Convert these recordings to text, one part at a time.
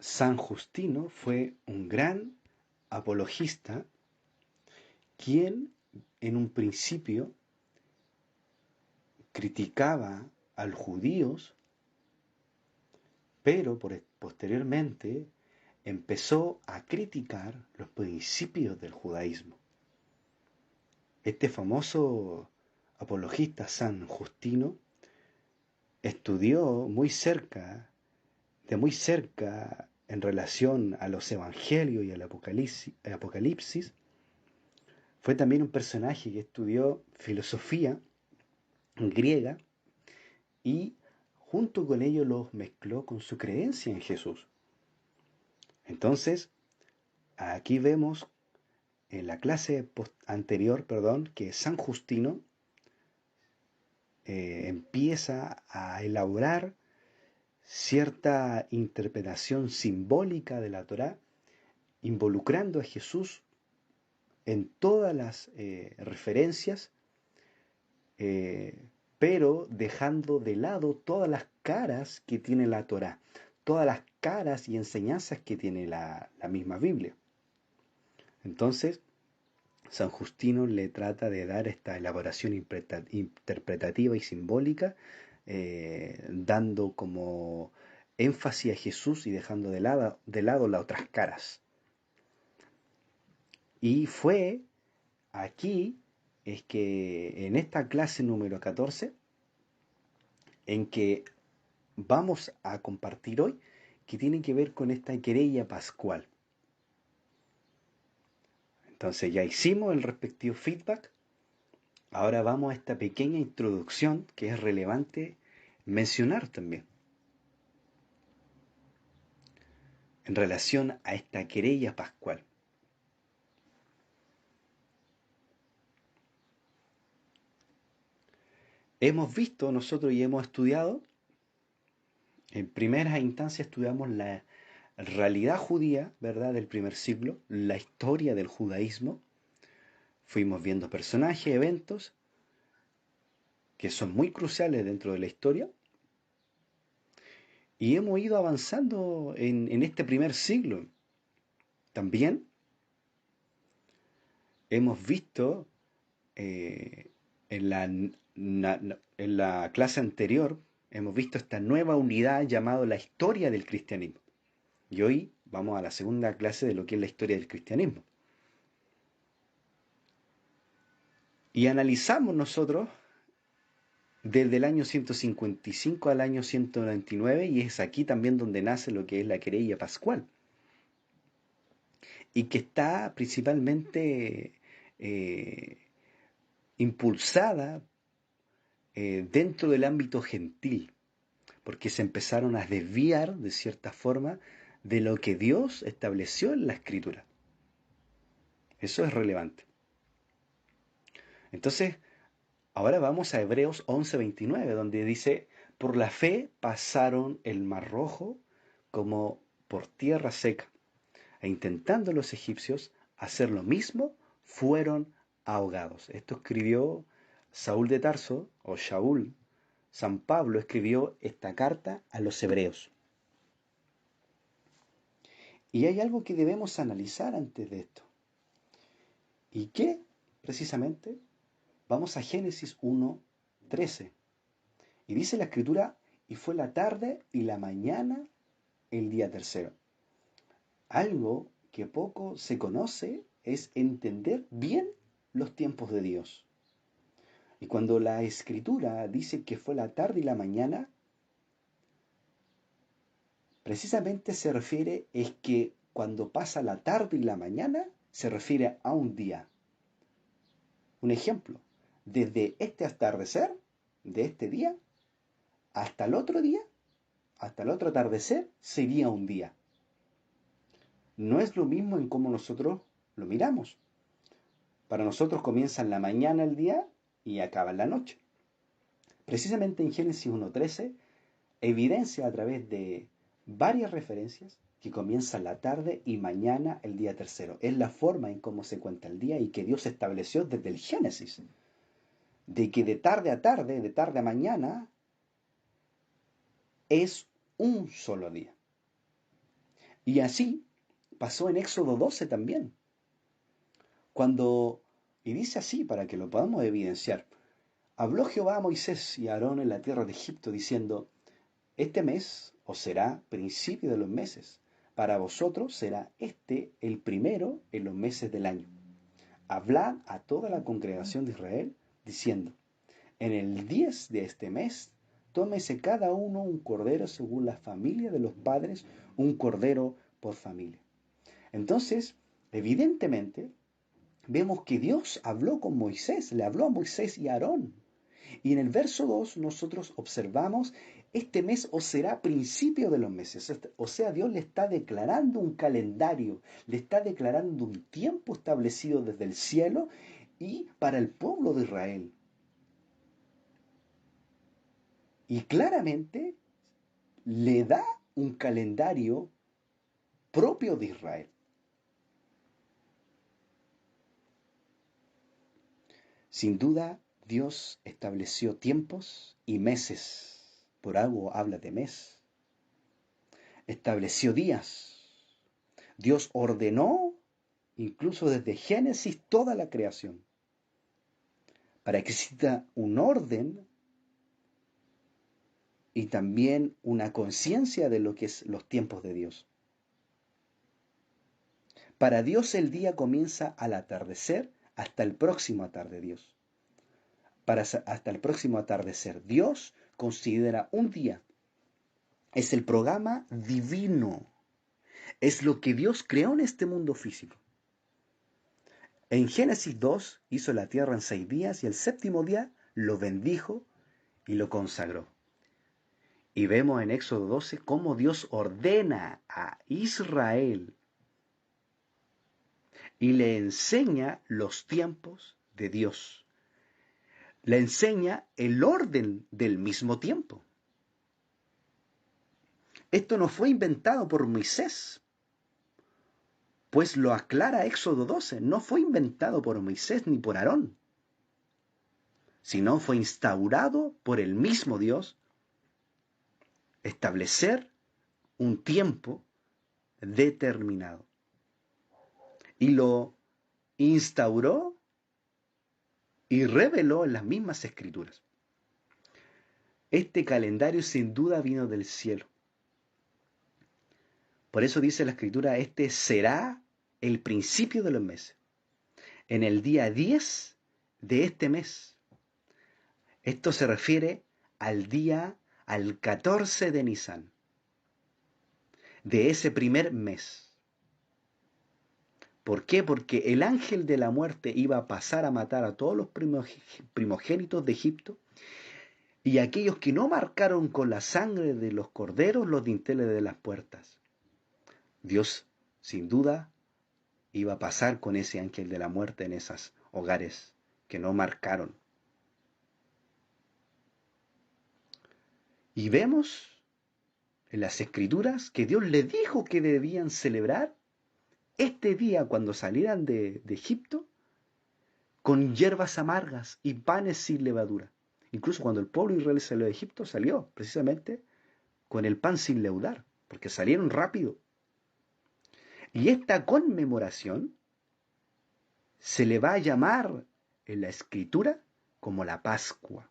San Justino fue un gran apologista quien en un principio criticaba a los judíos, pero posteriormente empezó a criticar los principios del judaísmo. Este famoso apologista San Justino estudió de muy cerca en relación a los evangelios y al Apocalipsis. Fue también un personaje que estudió filosofía griega y junto con ello los mezcló con su creencia en Jesús. Entonces, aquí vemos en la clase anterior, que San Justino empieza a elaborar cierta interpretación simbólica de la Torá, involucrando a Jesús en todas las referencias, eh, pero dejando de lado todas las caras que tiene la Torá, todas las caras y enseñanzas que tiene la misma Biblia. Entonces, San Justino le trata de dar esta elaboración interpretativa y simbólica, dando como énfasis a Jesús y dejando de lado las otras caras. Y fue aquí, es que en esta clase número 14, en que vamos a compartir hoy, que tiene que ver con esta querella pascual. Entonces ya hicimos el respectivo feedback. Ahora vamos a esta pequeña introducción que es relevante mencionar también en relación a esta querella pascual. Hemos visto nosotros y hemos estudiado, en primera instancia estudiamos la realidad judía, ¿verdad?, del primer siglo, la historia del judaísmo. Fuimos viendo personajes, eventos que son muy cruciales dentro de la historia. Y hemos ido avanzando en este primer siglo. También hemos visto en en la clase anterior, hemos visto esta nueva unidad llamada la historia del cristianismo. Y hoy vamos a la segunda clase de lo que es la historia del cristianismo. Y analizamos nosotros desde el año 155 al año 199, y es aquí también donde nace lo que es la querella pascual. Y que está principalmente impulsada dentro del ámbito gentil, porque se empezaron a desviar de cierta forma de lo que Dios estableció en la escritura. Eso es relevante. Entonces, ahora vamos a Hebreos 11:29, donde dice, por la fe pasaron el mar rojo como por tierra seca, e intentando los egipcios hacer lo mismo, fueron ahogados. Esto escribió Saúl de Tarso, o Shaul. San Pablo escribió esta carta a los hebreos. Y hay algo que debemos analizar antes de esto. ¿Y qué? Precisamente, vamos a Génesis 1:13. Y dice la escritura, y fue la tarde y la mañana el día tercero. Algo que poco se conoce es entender bien los tiempos de Dios. Y cuando la escritura dice que fue la tarde y la mañana, precisamente se refiere es que cuando pasa la tarde y la mañana, se refiere a un día. Un ejemplo, desde este atardecer, de este día, hasta el otro día, hasta el otro atardecer, sería un día. No es lo mismo en cómo nosotros lo miramos. Para nosotros comienza en la mañana el día y acaba en la noche. Precisamente en Génesis 1:13 evidencia a través de varias referencias que comienza la tarde y mañana el día tercero. Es la forma en cómo se cuenta el día y que Dios estableció desde el Génesis. De que de tarde a tarde, de tarde a mañana, es un solo día. Y así pasó en Éxodo 12 también. Y dice así para que lo podamos evidenciar. Habló Jehová a Moisés y a Aarón en la tierra de Egipto, diciendo, este mes os será principio de los meses. Para vosotros será este el primero en los meses del año. Hablad a toda la congregación de Israel, diciendo, en el 10 de este mes, tómese cada uno un cordero según la familia de los padres, un cordero por familia. Entonces, evidentemente, vemos que Dios habló con Moisés, le habló a Moisés y a Aarón. Y en el verso 2 nosotros observamos, este mes os será principio de los meses. O sea, Dios le está declarando un calendario, le está declarando un tiempo establecido desde el cielo y para el pueblo de Israel. Y claramente le da un calendario propio de Israel. Sin duda, Dios estableció tiempos y meses. Por algo habla de mes. Estableció días. Dios ordenó, incluso desde Génesis, toda la creación. Para que exista un orden y también una conciencia de lo que es los tiempos de Dios. Para Dios el día comienza al atardecer hasta el próximo Dios. Hasta el próximo atardecer. Dios considera un día. Es el programa divino. Es lo que Dios creó en este mundo físico. En Génesis 2 hizo la tierra en 6 días y el séptimo día lo bendijo y lo consagró. Y vemos en Éxodo 12 cómo Dios ordena a Israel y le enseña los tiempos de Dios. Le enseña el orden del mismo tiempo. Esto no fue inventado por Moisés, pues lo aclara Éxodo 12, no fue inventado por Moisés ni por Aarón, sino fue instaurado por el mismo Dios, establecer un tiempo determinado. Y lo instauró y reveló en las mismas escrituras. Este calendario sin duda vino del cielo. Por eso dice la escritura, este será el principio de los meses. En el día 10 de este mes. Esto se refiere al 14 de Nisan, de ese primer mes. ¿Por qué? Porque el ángel de la muerte iba a pasar a matar a todos los primogénitos de Egipto y aquellos que no marcaron con la sangre de los corderos los dinteles de las puertas. Dios, sin duda, iba a pasar con ese ángel de la muerte en esos hogares que no marcaron. Y vemos en las escrituras que Dios les dijo que debían celebrar este día cuando salieran de Egipto con hierbas amargas y panes sin levadura. Incluso cuando el pueblo de Israel salió de Egipto, salió precisamente con el pan sin leudar, porque salieron rápido. Y esta conmemoración se le va a llamar en la escritura como la Pascua.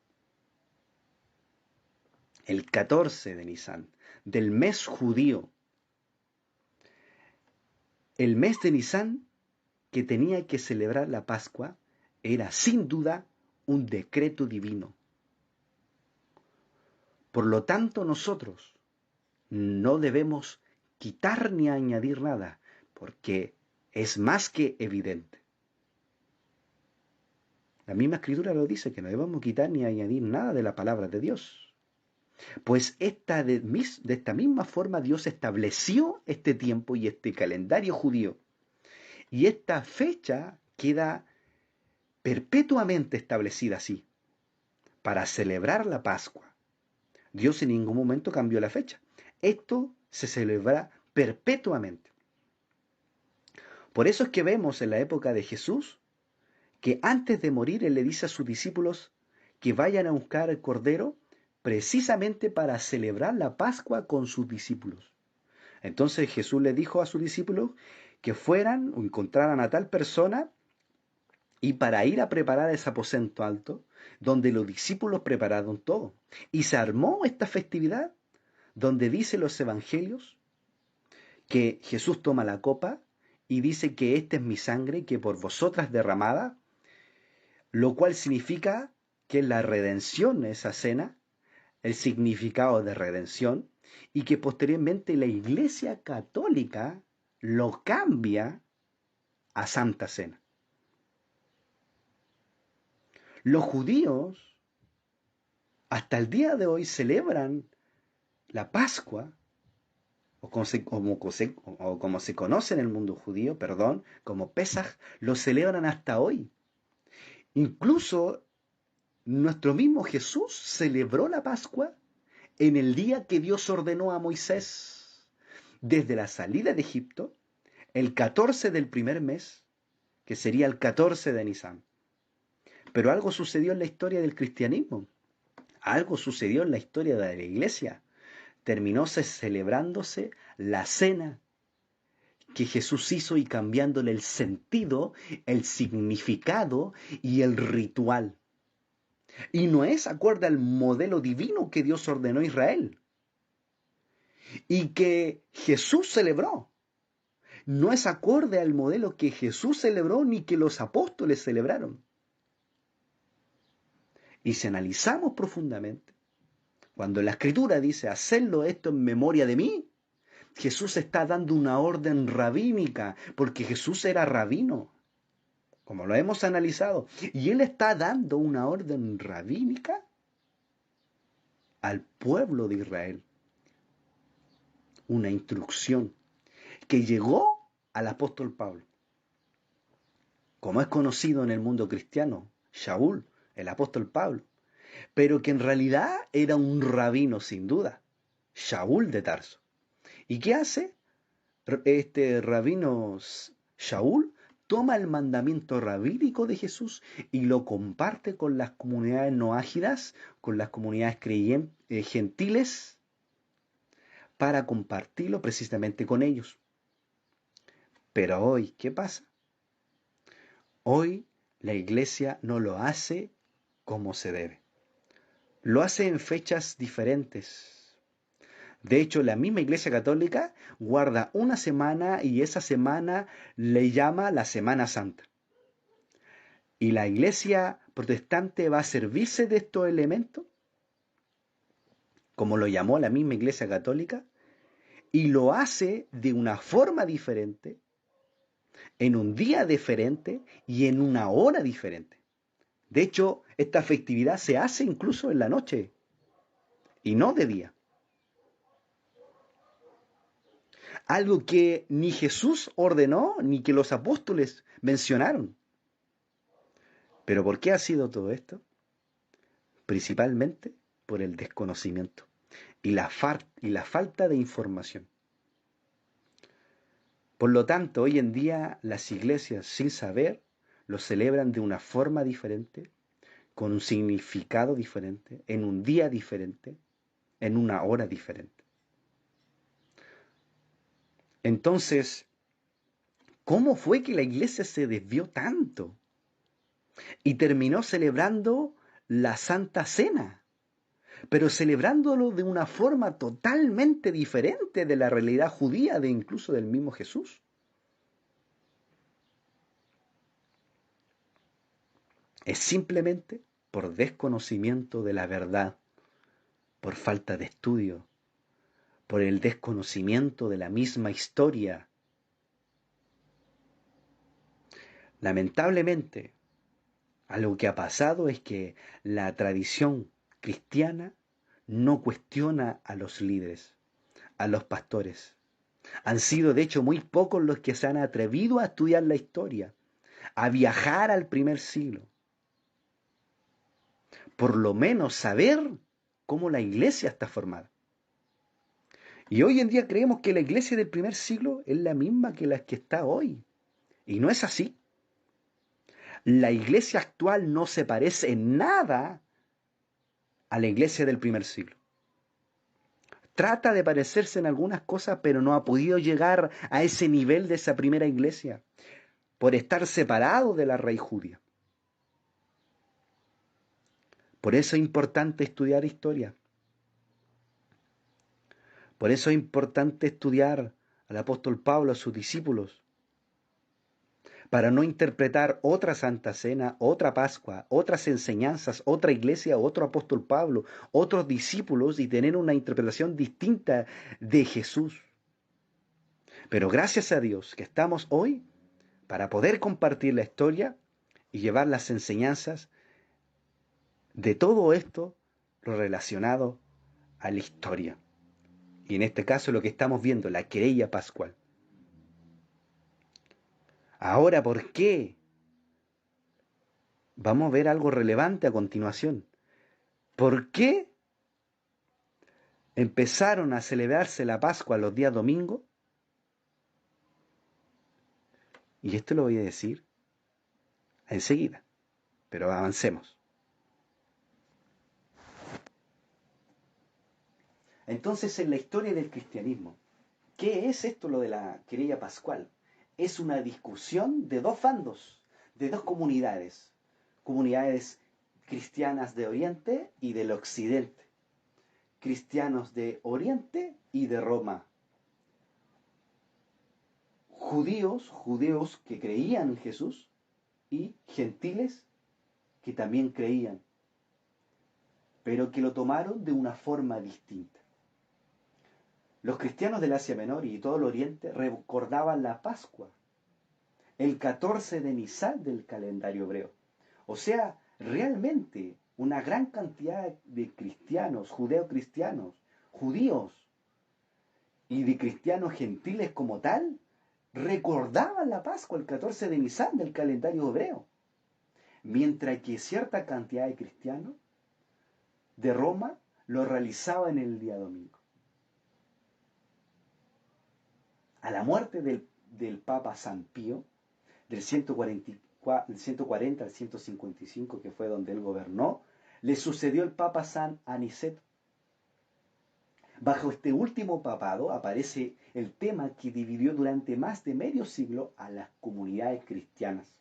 El 14 de Nisan, del mes judío. El mes de Nisan que tenía que celebrar la Pascua era sin duda un decreto divino. Por lo tanto, nosotros no debemos quitar ni añadir nada, porque es más que evidente. La misma escritura lo dice, que no debemos quitar ni añadir nada de la palabra de Dios. Pues de esta misma forma Dios estableció este tiempo y este calendario judío. Y esta fecha queda perpetuamente establecida así, para celebrar la Pascua. Dios en ningún momento cambió la fecha. Esto se celebra perpetuamente. Por eso es que vemos en la época de Jesús que antes de morir Él le dice a sus discípulos que vayan a buscar el Cordero precisamente para celebrar la Pascua con sus discípulos. Entonces Jesús le dijo a sus discípulos que fueran o encontraran a tal persona y para ir a preparar ese aposento alto, donde los discípulos prepararon todo. Y se armó esta festividad donde dice los evangelios que Jesús toma la copa y dice que esta es mi sangre que por vosotras derramada, lo cual significa que la redención, esa cena, el significado de redención, y que posteriormente la Iglesia Católica lo cambia a Santa Cena. Los judíos hasta el día de hoy celebran la Pascua, o como se conoce en el mundo judío, perdón, como Pesaj, lo celebran hasta hoy. Incluso nuestro mismo Jesús celebró la Pascua en el día que Dios ordenó a Moisés, desde la salida de Egipto, el 14 del primer mes, que sería el 14 de Nisan. Pero algo sucedió en la historia del cristianismo, algo sucedió en la historia de la iglesia. Terminó celebrándose la cena que Jesús hizo y cambiándole el sentido, el significado y el ritual. Y no es acorde al modelo divino que Dios ordenó a Israel y que Jesús celebró. No es acorde al modelo que Jesús celebró ni que los apóstoles celebraron. Y si analizamos profundamente, cuando la Escritura dice, hacedlo esto en memoria de mí, Jesús está dando una orden rabínica, porque Jesús era rabino, como lo hemos analizado, y Él está dando una orden rabínica al pueblo de Israel, una instrucción que llegó al apóstol Pablo, como es conocido en el mundo cristiano, Shaul, el apóstol Pablo, pero que en realidad era un rabino sin duda, Shaul de Tarso. ¿Y qué hace? Este rabino Shaul toma el mandamiento rabínico de Jesús y lo comparte con las comunidades noágidas, con las comunidades gentiles, para compartirlo precisamente con ellos. Pero hoy, ¿qué pasa? Hoy la iglesia no lo hace como se debe. Lo hace en fechas diferentes. De hecho, la misma Iglesia Católica guarda una semana y esa semana le llama la Semana Santa. ¿Y la Iglesia protestante va a servirse de estos elementos? Como lo llamó la misma Iglesia Católica. Y lo hace de una forma diferente, en un día diferente y en una hora diferente. De hecho, esta festividad se hace incluso en la noche y no de día. Algo que ni Jesús ordenó ni que los apóstoles mencionaron. ¿Pero por qué ha sido todo esto? Principalmente por el desconocimiento y la falta de información. Por lo tanto, hoy en día las iglesias, sin saber, lo celebran de una forma diferente, con un significado diferente, en un día diferente, en una hora diferente. Entonces, ¿cómo fue que la iglesia se desvió tanto y terminó celebrando la Santa Cena, pero celebrándolo de una forma totalmente diferente de la realidad judía, de incluso del mismo Jesús? Es simplemente por desconocimiento de la verdad, por falta de estudio, por el desconocimiento de la misma historia. Lamentablemente, algo que ha pasado es que la tradición cristiana no cuestiona a los líderes, a los pastores. Han sido de hecho muy pocos los que se han atrevido a estudiar la historia, a viajar al primer siglo. Por lo menos saber cómo la iglesia está formada. Y hoy en día creemos que la iglesia del primer siglo es la misma que la que está hoy. Y no es así. La iglesia actual no se parece en nada a la iglesia del primer siglo. trata de parecerse en algunas cosas, pero no ha podido llegar a ese nivel de esa primera iglesia, por estar separado de la raíz judía. Por eso es importante estudiar historia. Por eso es importante estudiar al apóstol Pablo, a sus discípulos, para no interpretar otra Santa Cena, otra Pascua, otras enseñanzas, otra iglesia, otro apóstol Pablo, otros discípulos y tener una interpretación distinta de Jesús. Pero gracias a Dios que estamos hoy para poder compartir la historia y llevar las enseñanzas de todo esto lo relacionado a la historia. Y en este caso lo que estamos viendo, la querella pascual. Ahora, ¿por qué? Vamos a ver algo relevante a continuación. ¿Por qué empezaron a celebrarse la Pascua los días domingos? Y esto lo voy a decir enseguida, pero avancemos. Entonces, en la historia del cristianismo, ¿qué es esto lo de la querella pascual? Es una discusión de dos bandos, de dos comunidades. Comunidades cristianas de Oriente y del Occidente. Cristianos de Oriente y de Roma. Judíos que creían en Jesús y gentiles que también creían, pero que lo tomaron de una forma distinta. Los cristianos del Asia Menor y todo el Oriente recordaban la Pascua, el 14 de Nisan del calendario hebreo. O sea, realmente una gran cantidad de cristianos, judeocristianos, judíos y de cristianos gentiles como tal, recordaban la Pascua el 14 de Nisan del calendario hebreo. Mientras que cierta cantidad de cristianos de Roma lo realizaban el día domingo. A la muerte del Papa San Pío, del 140 al 155, que fue donde él gobernó, le sucedió el Papa San Aniceto. Bajo este último papado aparece el tema que dividió durante más de medio siglo a las comunidades cristianas.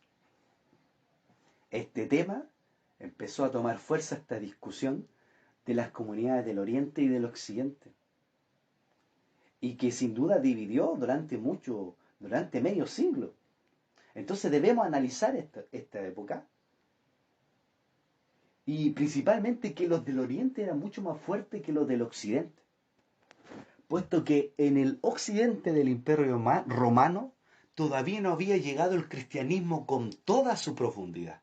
Este tema empezó a tomar fuerza esta discusión de las comunidades del Oriente y del Occidente, y que sin duda dividió durante medio siglo. Entonces debemos analizar esta época, y principalmente que los del Oriente eran mucho más fuertes que los del Occidente, puesto que en el occidente del Imperio Romano todavía no había llegado el cristianismo con toda su profundidad.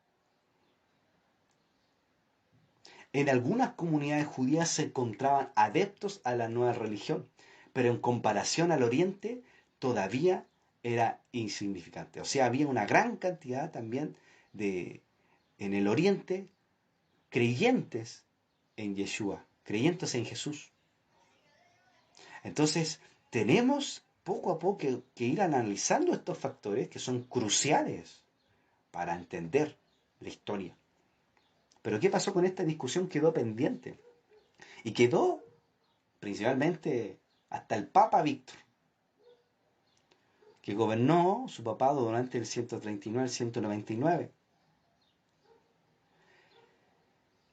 En algunas comunidades judías se encontraban adeptos a la nueva religión, pero en comparación al Oriente todavía era insignificante. O sea, había una gran cantidad también en el Oriente, creyentes en Yeshua, creyentes en Jesús. Entonces, tenemos poco a poco que ir analizando estos factores que son cruciales para entender la historia. Pero ¿qué pasó con esta discusión? Quedó pendiente. Y quedó principalmente hasta el Papa Víctor, que gobernó su papado durante el 139 al 199.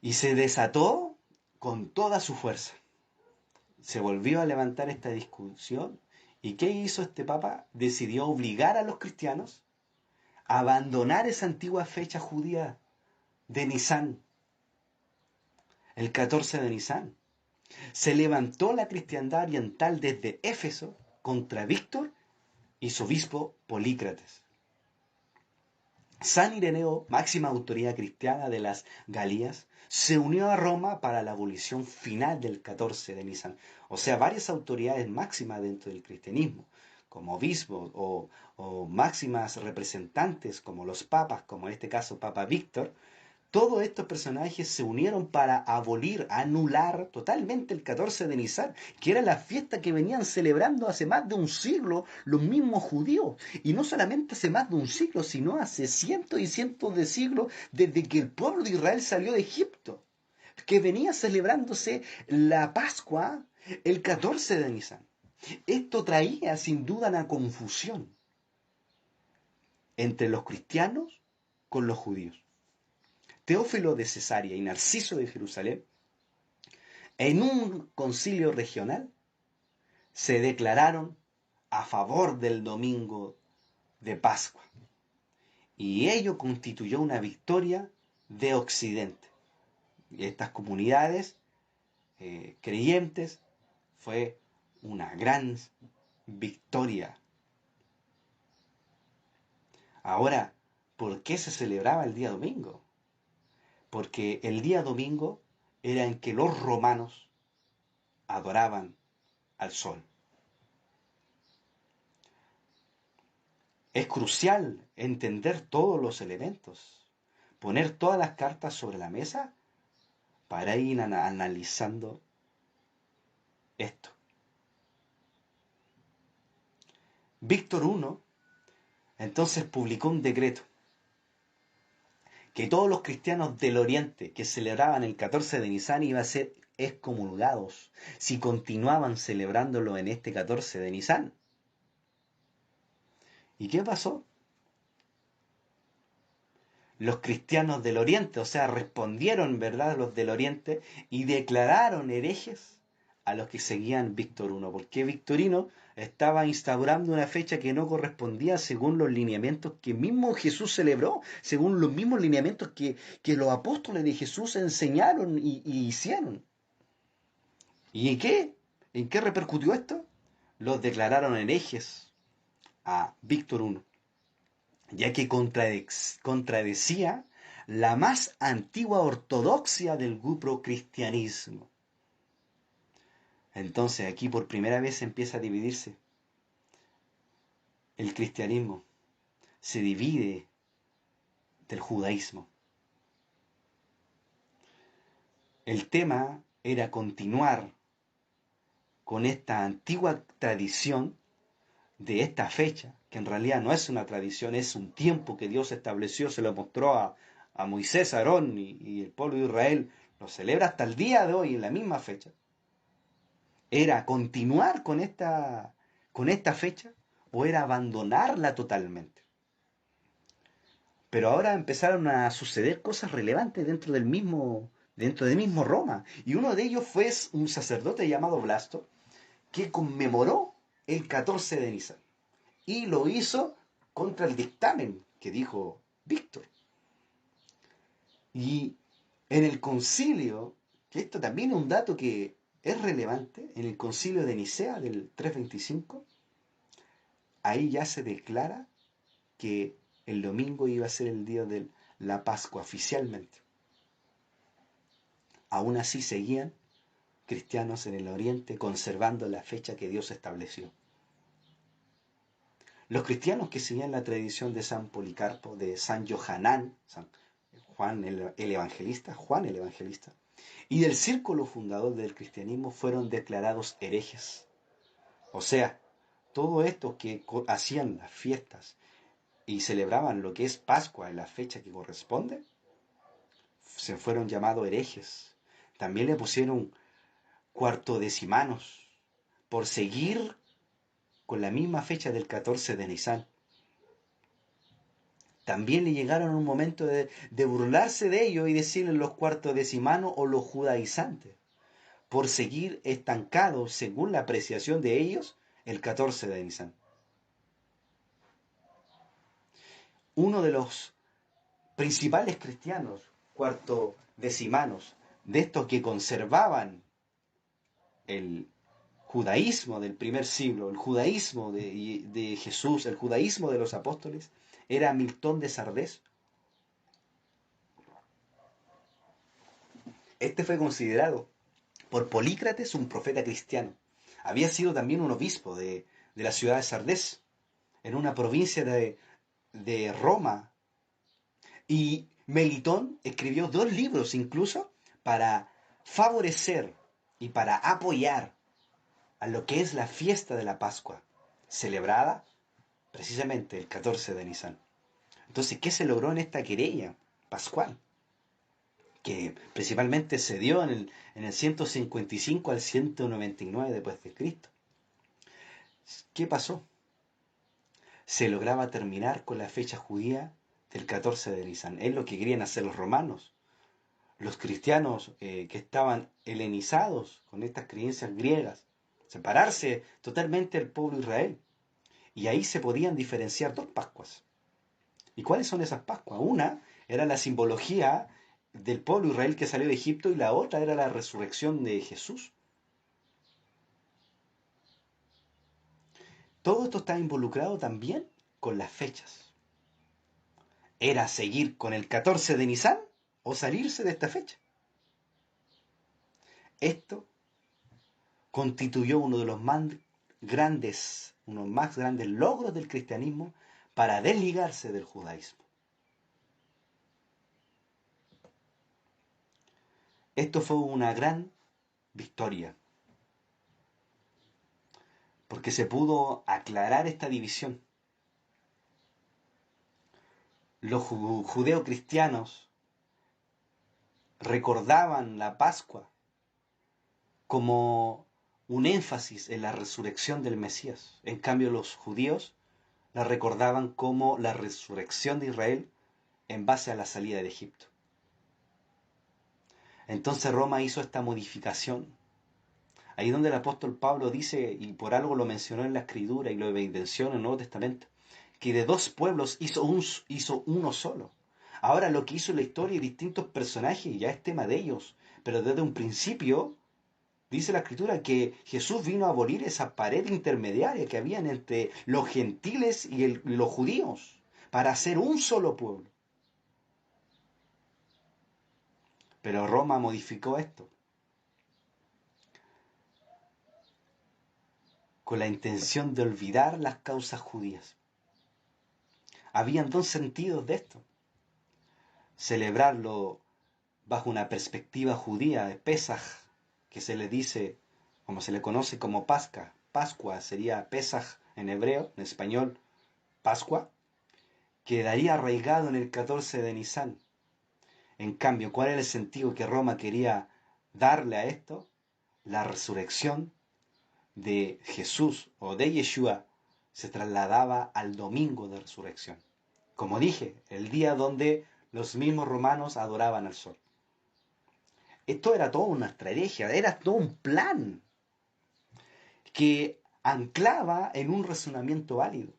Y se desató con toda su fuerza. Se volvió a levantar esta discusión. ¿Y qué hizo este papa? Decidió obligar a los cristianos a abandonar esa antigua fecha judía de Nisan, el 14 de Nisan. Se levantó la cristiandad oriental desde Éfeso contra Víctor y su obispo Polícrates. San Ireneo, máxima autoridad cristiana de las Galías, se unió a Roma para la abolición final del 14 de Nisan. O sea, varias autoridades máximas dentro del cristianismo, como obispos o máximas representantes, como los papas, como en este caso Papa Víctor, todos estos personajes se unieron para abolir, anular totalmente el 14 de Nisan, que era la fiesta que venían celebrando hace más de un siglo los mismos judíos. Y no solamente hace más de un siglo, sino hace cientos y cientos de siglos desde que el pueblo de Israel salió de Egipto, que venía celebrándose la Pascua el 14 de Nisan. Esto traía sin duda una confusión entre los cristianos con los judíos. Teófilo de Cesarea y Narciso de Jerusalén, en un concilio regional, se declararon a favor del domingo de Pascua. Y ello constituyó una victoria de Occidente. Y estas comunidades creyentes fue una gran victoria. Ahora, ¿por qué se celebraba el día domingo? Porque el día domingo era en que los romanos adoraban al sol. Es crucial entender todos los elementos, poner todas las cartas sobre la mesa para ir analizando esto. Víctor I entonces publicó un decreto que todos los cristianos del Oriente que celebraban el 14 de Nisan iban a ser excomulgados si continuaban celebrándolo en este 14 de Nisan. ¿Y qué pasó? Los cristianos del Oriente, o sea, respondieron, ¿verdad?, los del Oriente y declararon herejes a los que seguían Víctor I, porque Victorino estaba instaurando una fecha que no correspondía según los lineamientos que mismo Jesús celebró, según los mismos lineamientos que los apóstoles de Jesús enseñaron y hicieron. ¿Y en qué? ¿En qué repercutió esto? Los declararon herejes a Víctor I, ya que contradecía la más antigua ortodoxia del grupo cristianismo. Entonces aquí por primera vez empieza a dividirse. El cristianismo se divide del judaísmo. El tema era continuar con esta antigua tradición de esta fecha, que en realidad no es una tradición, es un tiempo que Dios estableció, se lo mostró a Moisés, a Aarón y el pueblo de Israel, lo celebra hasta el día de hoy en la misma fecha. ¿Era continuar con esta fecha o era abandonarla totalmente? Pero ahora empezaron a suceder cosas relevantes dentro del mismo Roma. Y uno de ellos fue un sacerdote llamado Blasto, que conmemoró el 14 de Nisan. Y lo hizo contra el dictamen que dijo Víctor. Y en el concilio, que esto también es un dato que es relevante, en el concilio de Nicea del 325, ahí ya se declara que el domingo iba a ser el día de la Pascua oficialmente. Aún así seguían cristianos en el Oriente conservando la fecha que Dios estableció. Los cristianos que seguían la tradición de San Policarpo, de San Johanán, Juan el Evangelista, y del círculo fundador del cristianismo fueron declarados herejes. O sea, todos estos que hacían las fiestas y celebraban lo que es Pascua en la fecha que corresponde, se fueron llamados herejes. También le pusieron cuartodecimanos por seguir con la misma fecha del 14 de Nisan. También le llegaron a un momento de burlarse de ellos y decirles los cuartodecimanos o los judaizantes, por seguir estancados, según la apreciación de ellos, el 14 de Nisan. Uno de los principales cristianos cuartodecimanos, de estos que conservaban el judaísmo del primer siglo, el judaísmo de Jesús, el judaísmo de los apóstoles, era Milton de Sardés. Este fue considerado por Polícrates un profeta cristiano. Había sido también un obispo de la ciudad de Sardés, en una provincia de Roma. Y Melitón escribió 2 libros incluso para favorecer y para apoyar a lo que es la fiesta de la Pascua, celebrada precisamente el 14 de Nisan. Entonces, ¿qué se logró en esta querella pascual? que principalmente se dio en el 155 al 199 después de Cristo. ¿Qué pasó? Se lograba terminar con la fecha judía del 14 de Nisan. Es lo que querían hacer los romanos. Los cristianos que estaban helenizados con estas creencias griegas, separarse totalmente del pueblo de Israel. Y ahí se podían diferenciar dos Pascuas. ¿Y cuáles son esas Pascuas? Una era la simbología del pueblo de Israel que salió de Egipto y la otra era la resurrección de Jesús. Todo esto está involucrado también con las fechas. ¿Era seguir con el 14 de Nisan o salirse de esta fecha? Esto constituyó uno de los más grandes logros del cristianismo para desligarse del judaísmo. Esto fue una gran victoria, porque se pudo aclarar esta división. Los judeocristianos recordaban la Pascua como un énfasis en la resurrección del Mesías. En cambio, los judíos la recordaban como la resurrección de Israel en base a la salida de Egipto. Entonces Roma hizo esta modificación. Ahí donde el apóstol Pablo dice, y por algo lo mencionó en la Escritura y lo evidenció en el Nuevo Testamento, que de dos pueblos hizo uno solo. Ahora lo que hizo en la historia y distintos personajes ya es tema de ellos, pero desde un principio dice la Escritura que Jesús vino a abolir esa pared intermediaria que había entre los gentiles y los judíos, para hacer un solo pueblo. Pero Roma modificó esto con la intención de olvidar las causas judías. Habían dos sentidos de esto. Celebrarlo bajo una perspectiva judía de Pesaj, que se le dice, como se le conoce como Pascua sería Pesaj en hebreo, en español, Pascua, quedaría arraigado en el 14 de Nisan. En cambio, ¿cuál era el sentido que Roma quería darle a esto? La resurrección de Jesús o de Yeshua se trasladaba al domingo de resurrección. Como dije, el día donde los mismos romanos adoraban al sol. Esto era toda una estrategia, era todo un plan que anclaba en un razonamiento válido.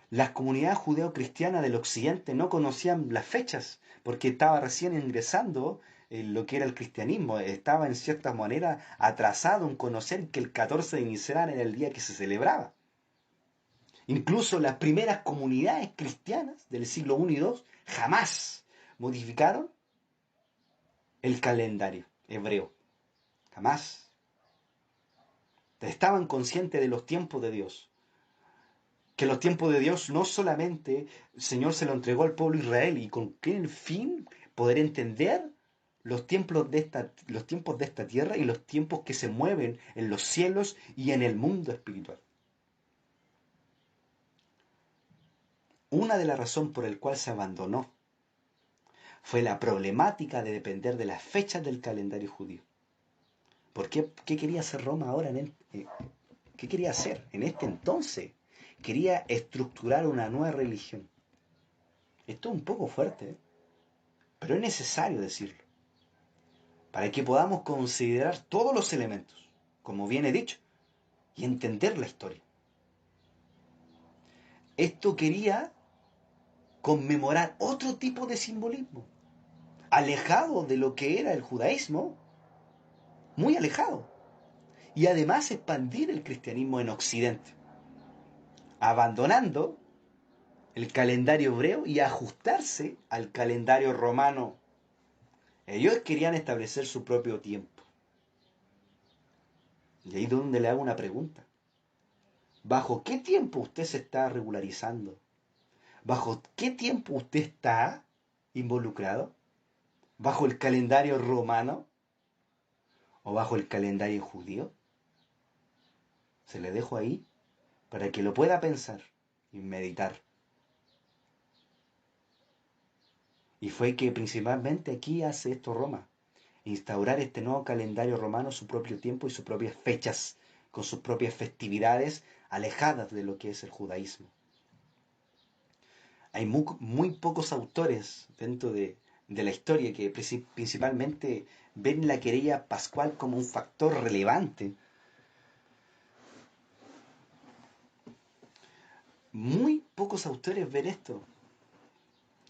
Las comunidades judeo-cristianas del occidente no conocían las fechas porque estaba recién ingresando en lo que era el cristianismo. Estaba en cierta manera atrasado en conocer que el 14 de Nisan era el día que se celebraba. Incluso las primeras comunidades cristianas del siglo I y II jamás modificaron el calendario hebreo. Jamás. Estaban conscientes de los tiempos de Dios. Que los tiempos de Dios no solamente el Señor se lo entregó al pueblo de Israel y con qué fin poder entender los tiempos de esta tierra y los tiempos que se mueven en los cielos y en el mundo espiritual. Una de las razones por el cual se abandonó fue la problemática de depender de las fechas del calendario judío. ¿Por qué? ¿Qué quería hacer Roma ahora? ¿Qué quería hacer en este entonces? Quería estructurar una nueva religión. Esto es un poco fuerte, pero es necesario decirlo, para que podamos considerar todos los elementos, como bien he dicho, y entender la historia. Esto quería conmemorar otro tipo de simbolismo, alejado de lo que era el judaísmo, muy alejado, y además expandir el cristianismo en Occidente, abandonando el calendario hebreo y ajustarse al calendario romano. Ellos querían establecer su propio tiempo. Y ahí es donde le hago una pregunta. ¿Bajo qué tiempo usted se está regularizando? ¿Bajo qué tiempo usted está involucrado? ¿Bajo el calendario romano? ¿O bajo el calendario judío? Se le dejo ahí para que lo pueda pensar y meditar. Y fue que principalmente aquí hace esto Roma, instaurar este nuevo calendario romano, su propio tiempo y sus propias fechas, con sus propias festividades alejadas de lo que es el judaísmo. Hay muy pocos autores dentro de la historia que principalmente ven la querella pascual como un factor relevante. Muy pocos autores ven esto,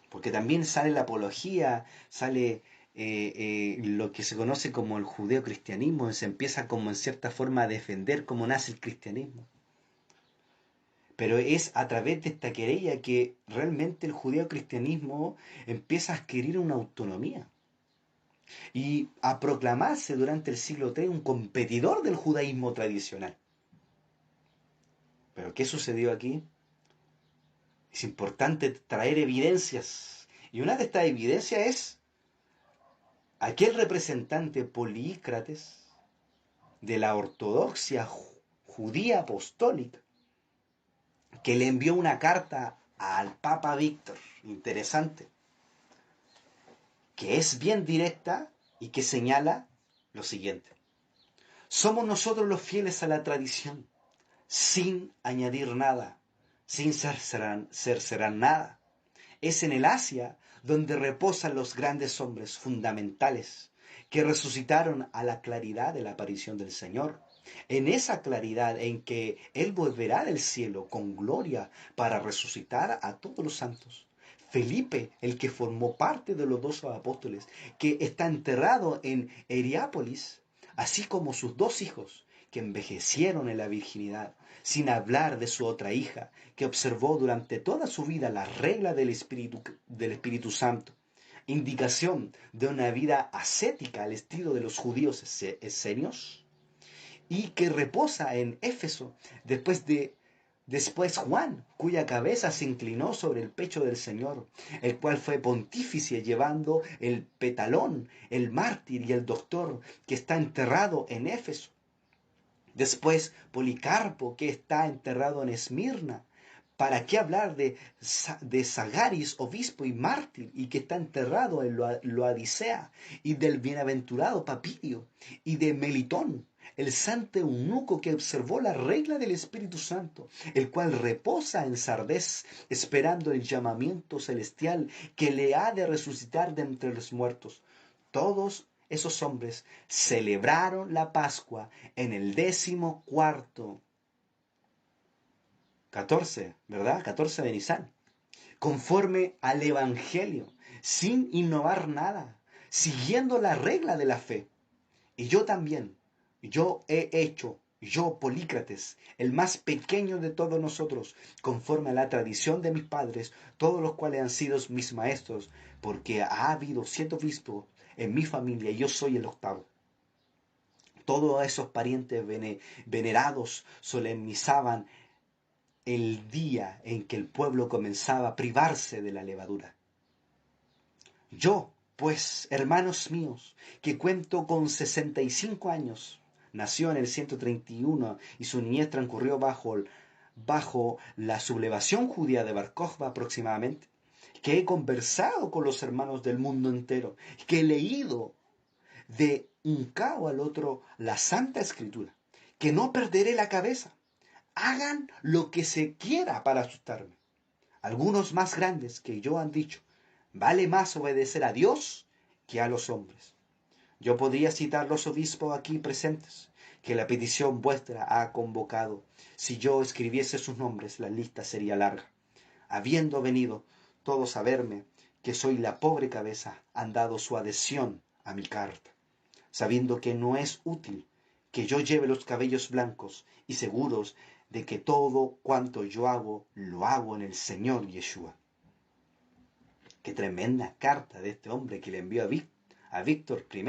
porque también sale la apología, sale lo que se conoce como el judeo-cristianismo, se empieza como en cierta forma a defender cómo nace el cristianismo. Pero es a través de esta querella que realmente el judeo-cristianismo empieza a adquirir una autonomía y a proclamarse durante el siglo III un competidor del judaísmo tradicional. Pero ¿qué sucedió aquí? Es importante traer evidencias. Y una de estas evidencias es aquel representante Polícrates de la ortodoxia judía apostólica que le envió una carta al Papa Víctor, interesante, que es bien directa y que señala lo siguiente. Somos nosotros los fieles a la tradición, sin añadir nada, sin cercenar nada. Es en el Asia donde reposan los grandes hombres fundamentales que resucitaron a la claridad de la aparición del Señor. En esa claridad en que Él volverá del cielo con gloria para resucitar a todos los santos. Felipe, el que formó parte de los 12 apóstoles, que está enterrado en Heriápolis, así como sus 2 hijos, que envejecieron en la virginidad, sin hablar de su otra hija, que observó durante toda su vida la regla del Espíritu Santo, indicación de una vida ascética al estilo de los judíos esenios, y que reposa en Éfeso después Juan, cuya cabeza se inclinó sobre el pecho del Señor, el cual fue pontífice llevando el petalón, el mártir y el doctor que está enterrado en Éfeso. Después Policarpo, que está enterrado en Esmirna. ¿Para qué hablar de Sagaris, obispo y mártir, y que está enterrado en Loadicea? Y del bienaventurado Papirio, y de Melitón, el santo eunuco que observó la regla del Espíritu Santo, el cual reposa en Sardés, esperando el llamamiento celestial que le ha de resucitar de entre los muertos. Todos esos hombres celebraron la Pascua en el 14º, 14, ¿verdad? 14 de Nisan, conforme al Evangelio, sin innovar nada, siguiendo la regla de la fe. Y yo también, yo he hecho, yo Polícrates, el más pequeño de todos nosotros, conforme a la tradición de mis padres, todos los cuales han sido mis maestros, porque ha habido 7 obispos en mi familia y yo soy el 8º. Todos esos parientes venerados solemnizaban el día en que el pueblo comenzaba a privarse de la levadura. Yo, pues, hermanos míos, que cuento con 65 años, nació en el 131 y su niñez transcurrió bajo la sublevación judía de Bar Kokhba aproximadamente, que he conversado con los hermanos del mundo entero, que he leído de un cabo al otro la Santa Escritura, que no perderé la cabeza. Hagan lo que se quiera para asustarme. Algunos más grandes que yo han dicho, vale más obedecer a Dios que a los hombres. Yo podría citar los obispos aquí presentes, que la petición vuestra ha convocado. Si yo escribiese sus nombres, la lista sería larga. Habiendo venido todos a verme, que soy la pobre cabeza, han dado su adhesión a mi carta, sabiendo que no es útil que yo lleve los cabellos blancos y seguros de que todo cuanto yo hago, lo hago en el Señor Yeshua. Qué tremenda carta de este hombre que le envió a Víctor I.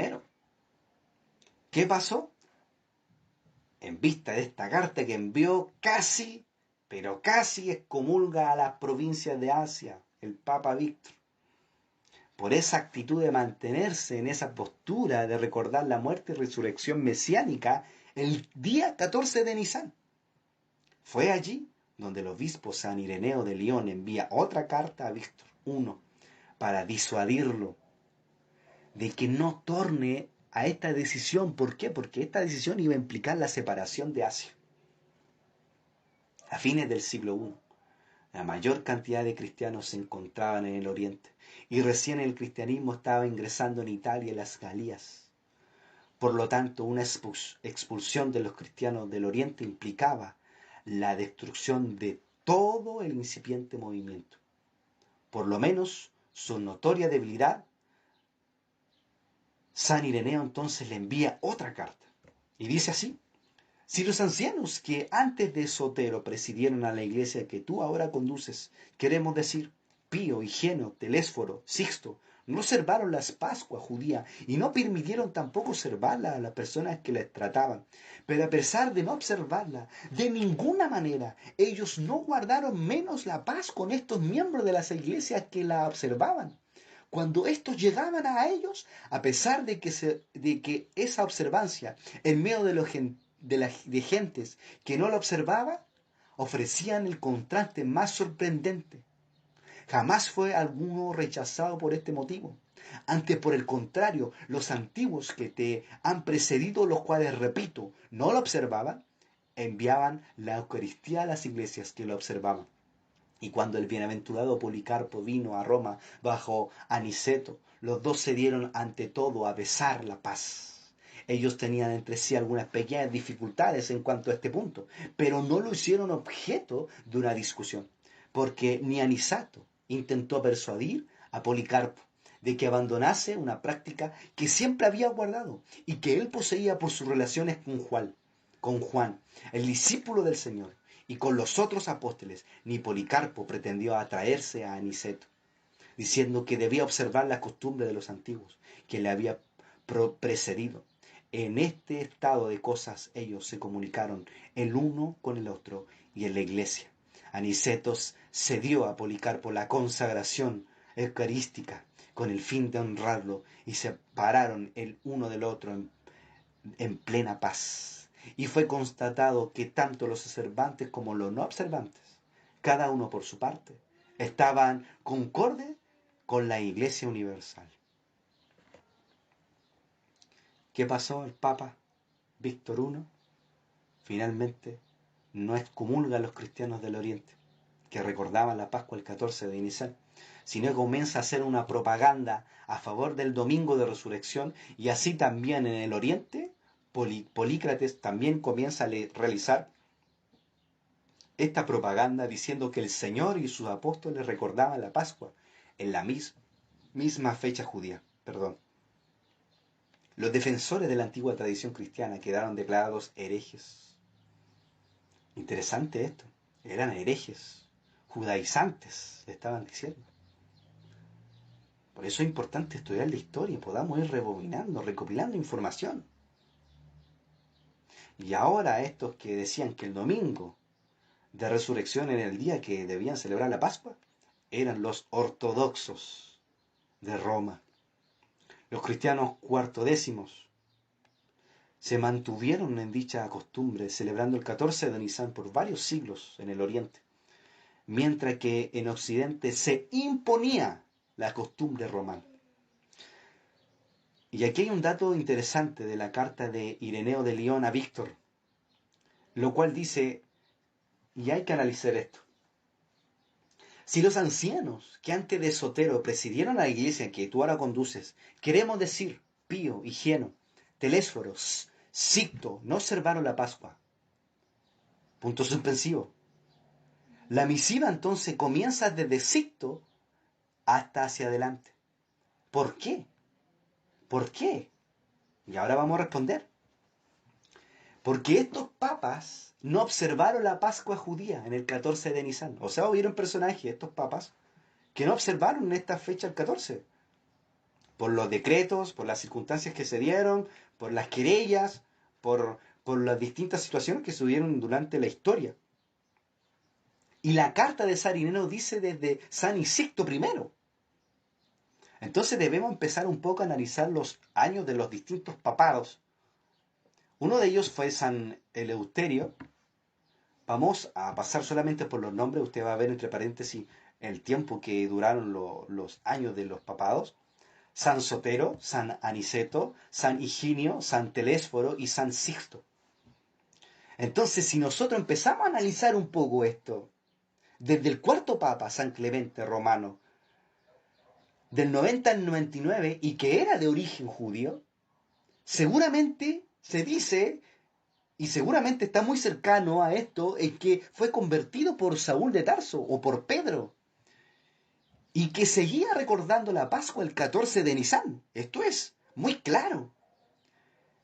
¿Qué pasó? En vista de esta carta que envió, casi, pero casi excomulga a las provincias de Asia, el Papa Víctor, por esa actitud de mantenerse en esa postura de recordar la muerte y resurrección mesiánica el día 14 de Nisan. Fue allí donde el obispo San Ireneo de León envía otra carta a Víctor I para disuadirlo, de que no torne a esta decisión. ¿Por qué? Porque esta decisión iba a implicar la separación de Asia. A fines del siglo I, la mayor cantidad de cristianos se encontraban en el Oriente y recién el cristianismo estaba ingresando en Italia y las Galías. Por lo tanto, una expulsión de los cristianos del Oriente implicaba la destrucción de todo el incipiente movimiento. Por lo menos su notoria debilidad, San Ireneo entonces le envía otra carta y dice así: si los ancianos que antes de Sotero presidieron a la iglesia que tú ahora conduces, queremos decir, Pío, Higieno, Telésforo, Sixto, no observaron las Pascuas judías y no permitieron tampoco observarlas a las personas que les trataban. Pero a pesar de no observarla, de ninguna manera, ellos no guardaron menos la paz con estos miembros de las iglesias que la observaban. Cuando estos llegaban a ellos, a pesar de que esa observancia en medio de gentes que no la observaban, ofrecían el contraste más sorprendente. Jamás fue alguno rechazado por este motivo. Antes, por el contrario, los antiguos que te han precedido, los cuales, repito, no lo observaban, enviaban la Eucaristía a las iglesias que lo observaban. Y cuando el bienaventurado Policarpo vino a Roma bajo Aniceto, los dos se dieron ante todo a besar la paz. Ellos tenían entre sí algunas pequeñas dificultades en cuanto a este punto, pero no lo hicieron objeto de una discusión, porque ni Aniceto intentó persuadir a Policarpo de que abandonase una práctica que siempre había guardado y que él poseía por sus relaciones con Juan, el discípulo del Señor, y con los otros apóstoles. Ni Policarpo pretendió atraerse a Aniceto, diciendo que debía observar la costumbre de los antiguos, que le había precedido. En este estado de cosas ellos se comunicaron el uno con el otro y en la iglesia. Aniceto cedió a Policarpo la consagración eucarística con el fin de honrarlo y se separaron el uno del otro en plena paz. Y fue constatado que tanto los observantes como los no observantes, cada uno por su parte, estaban concordes con la Iglesia Universal. ¿Qué pasó al Papa Víctor I? Finalmente no excomulga a los cristianos del Oriente, que recordaban la Pascua el 14 de Nisan, sino que comienza a hacer una propaganda a favor del domingo de resurrección, y así también en el Oriente Polícrates también comienza a realizar esta propaganda diciendo que el Señor y sus apóstoles recordaban la Pascua en la misma fecha judía. Los defensores de la antigua tradición cristiana quedaron declarados herejes. Interesante esto. Eran herejes, judaizantes, le estaban diciendo. Por eso es importante estudiar la historia, podamos ir rebobinando, recopilando información. Y ahora estos que decían que el domingo de resurrección era el día que debían celebrar la Pascua, eran los ortodoxos de Roma. Los cristianos cuartodécimos se mantuvieron en dicha costumbre, celebrando el 14 de Nisan por varios siglos en el Oriente, mientras que en Occidente se imponía la costumbre romana. Y aquí hay un dato interesante de la carta de Ireneo de León a Víctor, lo cual dice, y hay que analizar esto: si los ancianos que antes de Sotero presidieron a la iglesia que tú ahora conduces, queremos decir, Pío, Higieno, Telésforo, Sicto, no observaron la Pascua. Punto suspensivo. La misiva entonces comienza desde Sicto hasta hacia adelante. ¿Por qué? ¿Por qué? Y ahora vamos a responder. Porque estos papas no observaron la Pascua judía en el 14 de Nisan. O sea, hubieron personajes, estos papas, que no observaron esta fecha el 14. Por los decretos, por las circunstancias que se dieron, por las querellas, por las distintas situaciones que se dieron durante la historia. Y la carta de San Ireneo dice desde San Isicto I. Entonces debemos empezar un poco a analizar los años de los distintos papados. Uno de ellos fue San Eleuterio. Vamos a pasar solamente por los nombres. Usted va a ver entre paréntesis el tiempo que duraron los años de los papados, San Sotero, San Aniceto, San Higinio, San Telésforo y San Sixto. Entonces, si nosotros empezamos a analizar un poco esto, desde el cuarto papa, San Clemente Romano, del 90 al 99, y que era de origen judío, seguramente se dice, y seguramente está muy cercano a esto, es que fue convertido por Saúl de Tarso o por Pedro, y que seguía recordando la Pascua el 14 de Nisan. Esto es muy claro.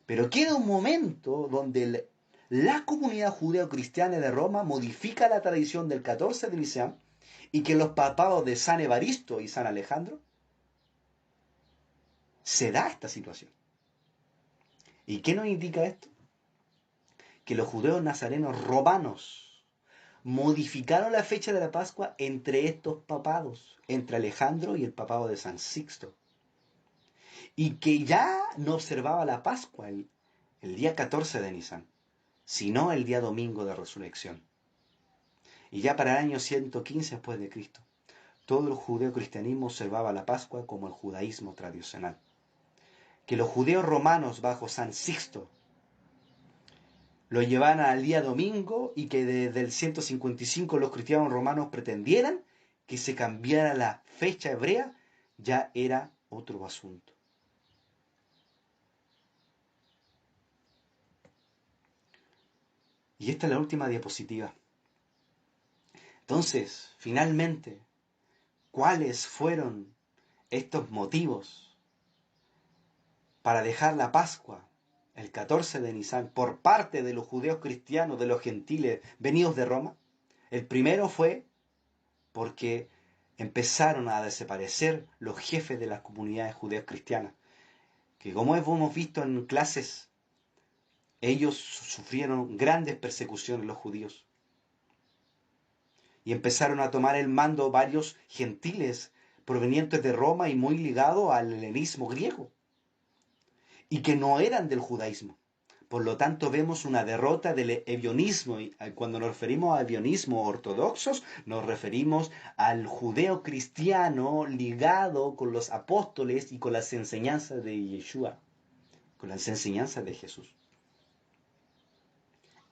Pero queda un momento donde la comunidad judeo-cristiana de Roma modifica la tradición del 14 de Nisan y que los papados de San Evaristo y San Alejandro se da esta situación. ¿Y qué nos indica esto? Que los judeos nazarenos romanos modificaron la fecha de la Pascua entre estos papados, entre Alejandro y el papado de San Sixto. Y que ya no observaba la Pascua el día 14 de Nisan, sino el día domingo de resurrección. Y ya para el año 115 después de Cristo, todo el judeo-cristianismo observaba la Pascua como el judaísmo tradicional. Que los judeos romanos bajo San Sixto lo llevaran al día domingo y que desde el 155 los cristianos romanos pretendieran que se cambiara la fecha hebrea, ya era otro asunto. Y esta es la última diapositiva. Entonces, finalmente, ¿cuáles fueron estos motivos para dejar la Pascua el 14 de Nisan por parte de los judeos cristianos, de los gentiles venidos de Roma? El primero fue porque empezaron a desaparecer los jefes de las comunidades judeos cristianas, que como hemos visto en clases, ellos sufrieron grandes persecuciones los judíos. Y empezaron a tomar el mando varios gentiles provenientes de Roma y muy ligados al helenismo griego, y que no eran del judaísmo. Por lo tanto, vemos una derrota del ebionismo. Y cuando nos referimos a ebionismo ortodoxos, nos referimos al judeo cristiano ligado con los apóstoles y con las enseñanzas de Yeshua, con las enseñanzas de Jesús.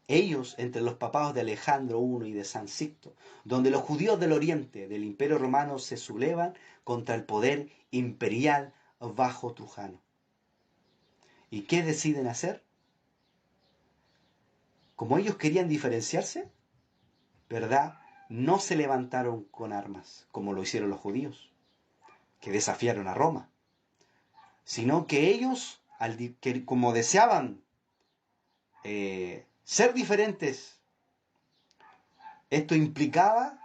Ellos, entre los papados de Alejandro I y de San Sixto, donde los judíos del oriente del Imperio Romano se sublevan contra el poder imperial bajo Trujano. ¿Y qué deciden hacer? Como ellos querían diferenciarse, ¿verdad? No se levantaron con armas, como lo hicieron los judíos, que desafiaron a Roma, sino que ellos, como deseaban ser diferentes, esto implicaba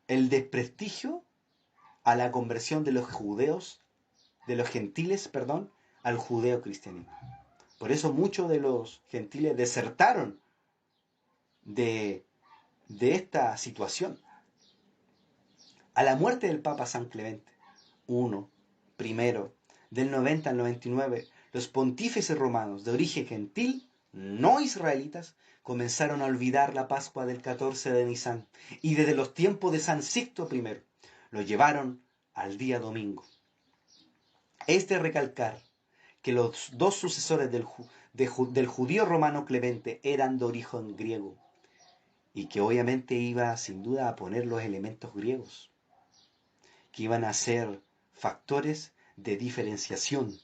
el desprestigio a la conversión de los judeos, de los gentiles, perdón, al judeo-cristianismo. Por eso muchos de los gentiles desertaron de esta situación. A la muerte del Papa San Clemente I, del 90 al 99, los pontífices romanos de origen gentil, no israelitas, comenzaron a olvidar la Pascua del 14 de Nisan y desde los tiempos de San Sixto I lo llevaron al día domingo. Es de recalcar que los dos sucesores del judío romano Clemente eran de origen griego y que obviamente iba sin duda a poner los elementos griegos, que iban a ser factores de diferenciación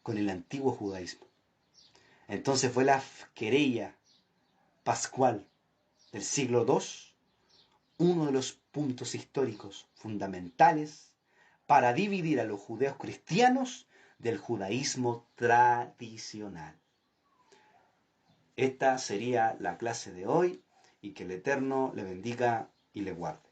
con el antiguo judaísmo. Entonces fue la querella pascual del siglo II uno de los puntos históricos fundamentales para dividir a los judeos cristianos del judaísmo tradicional. Esta sería la clase de hoy y que el Eterno le bendiga y le guarde.